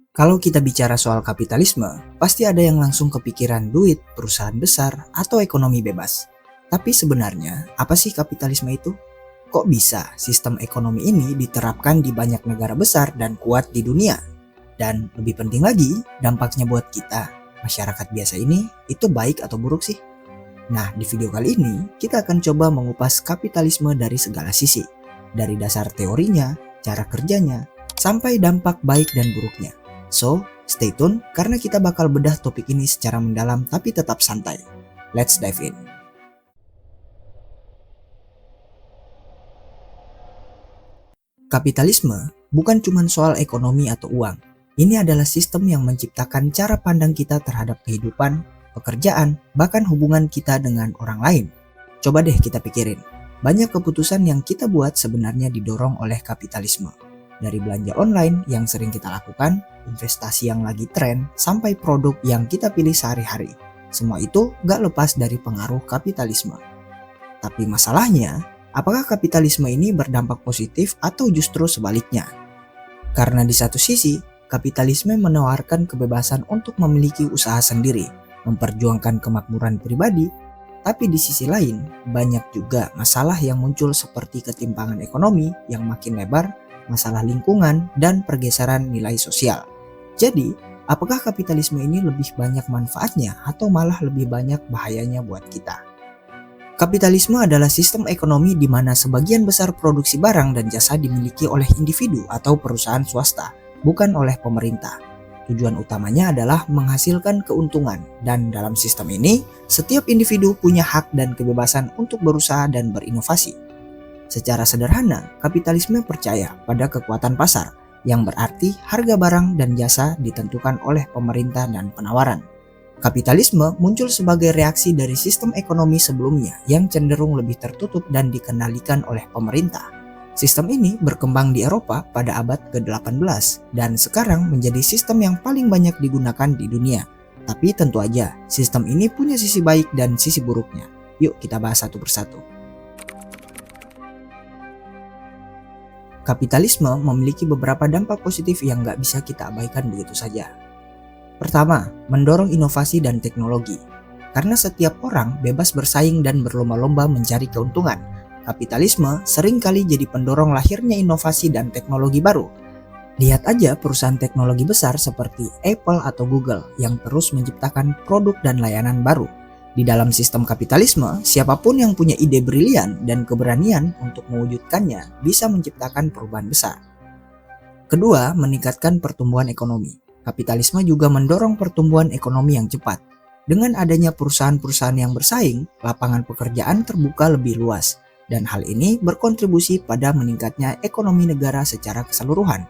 Kalau kita bicara soal kapitalisme, pasti ada yang langsung kepikiran duit, perusahaan besar, atau ekonomi bebas. Tapi sebenarnya, apa sih kapitalisme itu? Kok bisa sistem ekonomi ini diterapkan di banyak negara besar dan kuat di dunia? Dan lebih penting lagi, dampaknya buat kita, masyarakat biasa ini, itu baik atau buruk sih? Nah, di video kali ini, kita akan coba mengupas kapitalisme dari segala sisi. Dari dasar teorinya, cara kerjanya, sampai dampak baik dan buruknya. So, stay tune karena kita bakal bedah topik ini secara mendalam tapi tetap santai. Let's dive in. Kapitalisme bukan cuma soal ekonomi atau uang. Ini adalah sistem yang menciptakan cara pandang kita terhadap kehidupan, pekerjaan, bahkan hubungan kita dengan orang lain. Coba deh kita pikirin, banyak keputusan yang kita buat sebenarnya didorong oleh kapitalisme. Dari belanja online yang sering kita lakukan, investasi yang lagi tren, sampai produk yang kita pilih sehari-hari. Semua itu gak lepas dari pengaruh kapitalisme. Tapi masalahnya, apakah kapitalisme ini berdampak positif atau justru sebaliknya? Karena di satu sisi, kapitalisme menawarkan kebebasan untuk memiliki usaha sendiri, memperjuangkan kemakmuran pribadi, tapi di sisi lain banyak juga masalah yang muncul seperti ketimpangan ekonomi yang makin lebar, masalah lingkungan, dan pergeseran nilai sosial. Jadi, apakah kapitalisme ini lebih banyak manfaatnya atau malah lebih banyak bahayanya buat kita? Kapitalisme adalah sistem ekonomi di mana sebagian besar produksi barang dan jasa dimiliki oleh individu atau perusahaan swasta, bukan oleh pemerintah. Tujuan utamanya adalah menghasilkan keuntungan, dan dalam sistem ini, setiap individu punya hak dan kebebasan untuk berusaha dan berinovasi. Secara sederhana, kapitalisme percaya pada kekuatan pasar, yang berarti harga barang dan jasa ditentukan oleh pemerintah dan penawaran. Kapitalisme muncul sebagai reaksi dari sistem ekonomi sebelumnya yang cenderung lebih tertutup dan dikendalikan oleh pemerintah. Sistem ini berkembang di Eropa pada abad ke-18 dan sekarang menjadi sistem yang paling banyak digunakan di dunia. Tapi tentu aja, sistem ini punya sisi baik dan sisi buruknya. Yuk kita bahas satu persatu. Kapitalisme memiliki beberapa dampak positif yang gak bisa kita abaikan begitu saja. Pertama, mendorong inovasi dan teknologi. Karena setiap orang bebas bersaing dan berlomba-lomba mencari keuntungan, kapitalisme seringkali jadi pendorong lahirnya inovasi dan teknologi baru. Lihat aja perusahaan teknologi besar seperti Apple atau Google yang terus menciptakan produk dan layanan baru. Di dalam sistem kapitalisme, siapapun yang punya ide brilian dan keberanian untuk mewujudkannya bisa menciptakan perubahan besar. Kedua, meningkatkan pertumbuhan ekonomi. Kapitalisme juga mendorong pertumbuhan ekonomi yang cepat. Dengan adanya perusahaan-perusahaan yang bersaing, lapangan pekerjaan terbuka lebih luas. Dan hal ini berkontribusi pada meningkatnya ekonomi negara secara keseluruhan.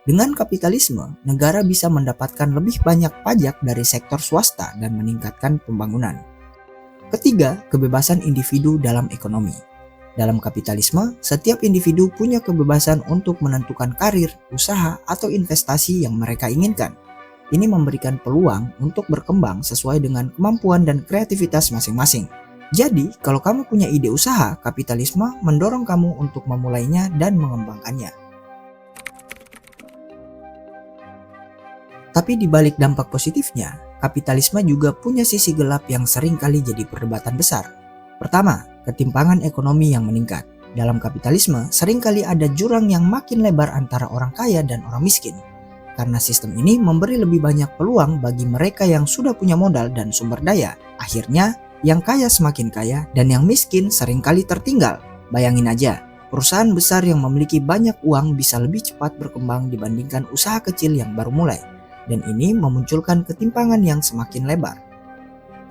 Dengan kapitalisme, negara bisa mendapatkan lebih banyak pajak dari sektor swasta dan meningkatkan pembangunan. Ketiga, kebebasan individu dalam ekonomi. Dalam kapitalisme, setiap individu punya kebebasan untuk menentukan karir, usaha, atau investasi yang mereka inginkan. Ini memberikan peluang untuk berkembang sesuai dengan kemampuan dan kreativitas masing-masing. Jadi, kalau kamu punya ide usaha, kapitalisme mendorong kamu untuk memulainya dan mengembangkannya. Tapi di balik dampak positifnya, kapitalisme juga punya sisi gelap yang sering kali jadi perdebatan besar. Pertama, ketimpangan ekonomi yang meningkat. Dalam kapitalisme, seringkali ada jurang yang makin lebar antara orang kaya dan orang miskin. Karena sistem ini memberi lebih banyak peluang bagi mereka yang sudah punya modal dan sumber daya. Akhirnya, yang kaya semakin kaya dan yang miskin seringkali tertinggal. Bayangin aja, perusahaan besar yang memiliki banyak uang bisa lebih cepat berkembang dibandingkan usaha kecil yang baru mulai. Dan ini memunculkan ketimpangan yang semakin lebar.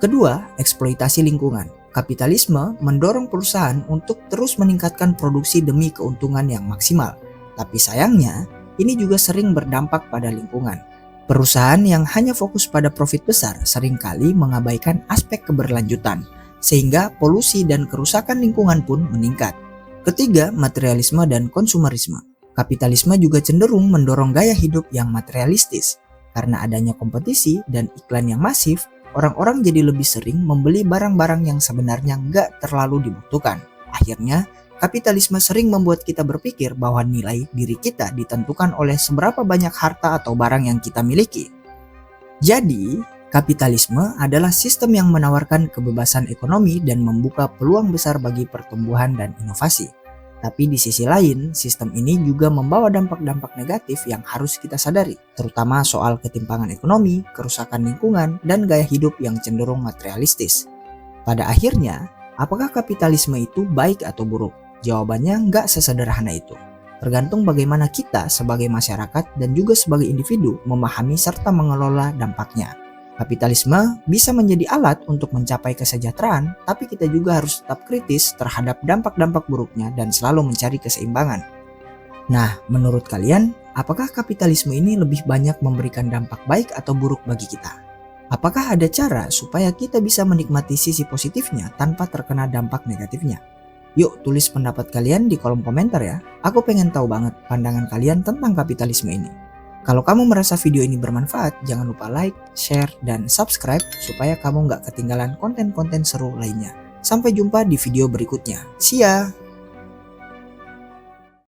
Kedua, eksploitasi lingkungan. Kapitalisme mendorong perusahaan untuk terus meningkatkan produksi demi keuntungan yang maksimal. Tapi sayangnya, ini juga sering berdampak pada lingkungan. Perusahaan yang hanya fokus pada profit besar seringkali mengabaikan aspek keberlanjutan, sehingga polusi dan kerusakan lingkungan pun meningkat. Ketiga, materialisme dan konsumerisme. Kapitalisme juga cenderung mendorong gaya hidup yang materialistis. Karena adanya kompetisi dan iklan yang masif, orang-orang jadi lebih sering membeli barang-barang yang sebenarnya nggak terlalu dibutuhkan. Akhirnya, Kapitalisme sering membuat kita berpikir bahwa nilai diri kita ditentukan oleh seberapa banyak harta atau barang yang kita miliki. Jadi, kapitalisme adalah sistem yang menawarkan kebebasan ekonomi dan membuka peluang besar bagi pertumbuhan dan inovasi. Tapi di sisi lain, sistem ini juga membawa dampak-dampak negatif yang harus kita sadari, terutama soal ketimpangan ekonomi, kerusakan lingkungan, dan gaya hidup yang cenderung materialistis. Pada akhirnya, apakah kapitalisme itu baik atau buruk? Jawabannya nggak sesederhana itu. Tergantung bagaimana kita sebagai masyarakat dan juga sebagai individu memahami serta mengelola dampaknya. Kapitalisme bisa menjadi alat untuk mencapai kesejahteraan, tapi kita juga harus tetap kritis terhadap dampak-dampak buruknya dan selalu mencari keseimbangan. Nah, menurut kalian, apakah kapitalisme ini lebih banyak memberikan dampak baik atau buruk bagi kita? Apakah ada cara supaya kita bisa menikmati sisi positifnya tanpa terkena dampak negatifnya? Yuk tulis pendapat kalian di kolom komentar ya. Aku pengen tahu banget pandangan kalian tentang kapitalisme ini. Kalau kamu merasa video ini bermanfaat, jangan lupa like, share, dan subscribe supaya kamu nggak ketinggalan konten-konten seru lainnya. Sampai jumpa di video berikutnya. See ya!